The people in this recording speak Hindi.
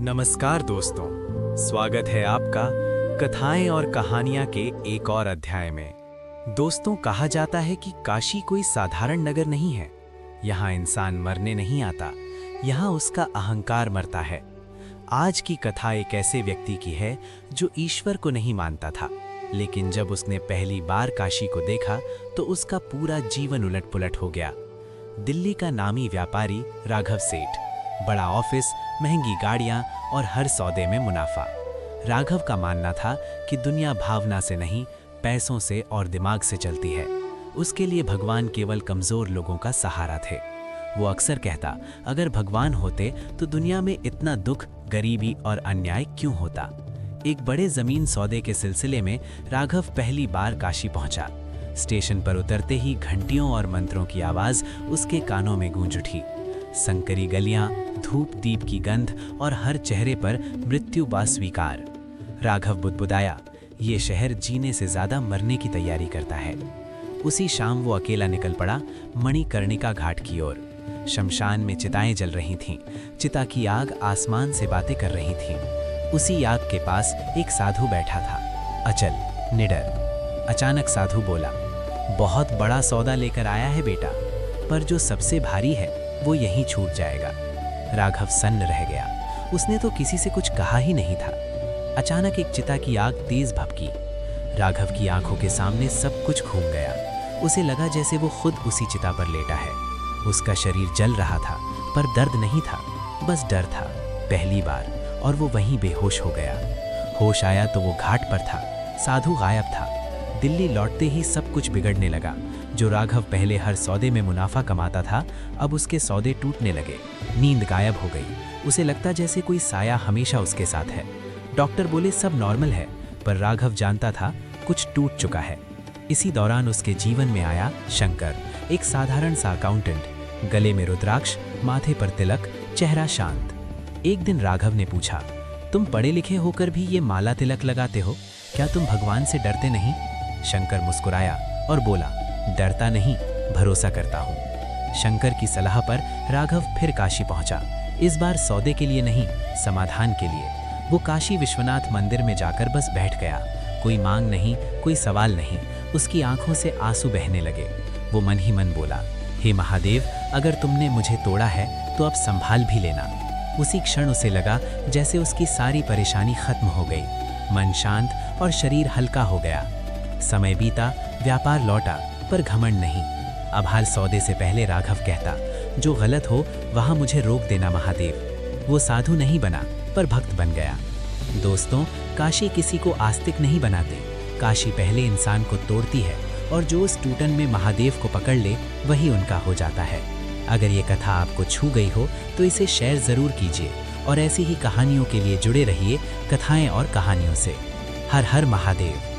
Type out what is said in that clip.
नमस्कार दोस्तों, स्वागत है आपका कथाएं और कहानियां के एक और अध्याय में। दोस्तों, कहा जाता है कि काशी कोई साधारण नगर नहीं है। यहाँ इंसान मरने नहीं आता, यहाँ उसका अहंकार मरता है। आज की कथा एक ऐसे व्यक्ति की है जो ईश्वर को नहीं मानता था, लेकिन जब उसने पहली बार काशी को देखा तो उसका पूरा जीवन उलट-पुलट हो गया। दिल्ली का नामी व्यापारी राघव सेठ, बड़ा ऑफिस, महंगी गाड़ियां और हर सौदे में मुनाफा। राघव का मानना था कि दुनिया भावना से नहीं, पैसों से और दिमाग से चलती है। उसके लिए भगवान केवल कमजोर लोगों का सहारा थे। वो अक्सर कहता, अगर भगवान होते तो दुनिया में इतना दुख, गरीबी और अन्याय क्यों होता। एक बड़े जमीन सौदे के सिलसिले में राघव पहली बार काशी पहुंचा। स्टेशन पर उतरते ही घंटियों और मंत्रों की आवाज उसके कानों में गूंज उठी। संकरी गलियां, धूप दीप की गंध और हर चेहरे पर मृत्यु बा स्वीकार। राघव बुदबुदाया, ये शहर जीने से ज्यादा मरने की तैयारी करता है। उसी शाम वो अकेला निकल पड़ा मणिकर्णिका घाट की ओर। शमशान में चिताएं जल रही थीं। चिता की आग आसमान से बातें कर रही थी। उसी आग के पास एक साधु बैठा था, अचल, निडर। अचानक साधु बोला, बहुत बड़ा सौदा लेकर आया है बेटा, पर जो सबसे भारी है वो यहीं छूट जाएगा। राघव सन्न रह गया। उसने तो किसी से कुछ कहा ही नहीं था। अचानक एक चिता की आग तेज भभकी। राघव की आंखों के सामने सब कुछ घूम गया। उसे लगा जैसे वो खुद उसी चिता पर लेटा है। उसका शरीर जल रहा था, पर दर्द नहीं था, बस डर था, पहली बार। और वो वहीं बेहोश हो गया। होश आया तो वो घाट पर था, साधु गायब था। दिल्ली लौटते ही सब कुछ बिगड़ने लगा। जो राघव पहले हर सौदे में मुनाफा कमाता था, अब उसके सौदे टूटने लगे। नींद गायब हो गई। उसे लगता जैसे कोई साया हमेशा उसके साथ है। डॉक्टर बोले सब नॉर्मल है, पर राघव जानता था कुछ टूट चुका है। इसी दौरान उसके जीवन में आया शंकर, एक साधारण सा अकाउंटेंट, गले में रुद्राक्ष, माथे पर तिलक, चेहरा शांत। एक दिन राघव ने पूछा, तुम पढ़े लिखे होकर भी ये माला तिलक लगाते हो, क्या तुम भगवान से डरते नहीं? शंकर मुस्कुराया और बोला, डरता नहीं, भरोसा करता हूँ। शंकर की सलाह पर राघव फिर काशी पहुंचा। इस बार सौदे के लिए नहीं, समाधान के लिए। वो काशी विश्वनाथ मंदिर में जाकर बस बैठ गया। कोई मांग नहीं, कोई सवाल नहीं। उसकी आंखों से आंसू बहने लगे। वो मन ही मन बोला, हे महादेव, अगर तुमने मुझे तोड़ा है तो अब संभाल भी लेना। उसी क्षण उसे लगा जैसे उसकी सारी परेशानी खत्म हो गई। मन शांत और शरीर हल्का हो गया। समय बीता, व्यापार लौटा, पर घमंड नहीं। अब हर सौदे से पहले राघव कहता, जो गलत हो वहां मुझे रोक देना महादेव। वो साधु नहीं बना, पर भक्त बन गया। दोस्तों, काशी किसी को आस्तिक नहीं बनाते। काशी पहले इंसान को तोड़ती है, और जो उस टूटन में महादेव को पकड़ ले वही उनका हो जाता है। अगर ये कथा आपको छू गई हो तो इसे शेयर जरूर कीजिए, और ऐसी ही कहानियों के लिए जुड़े रहिए कथाएं और कहानियों से। हर हर महादेव।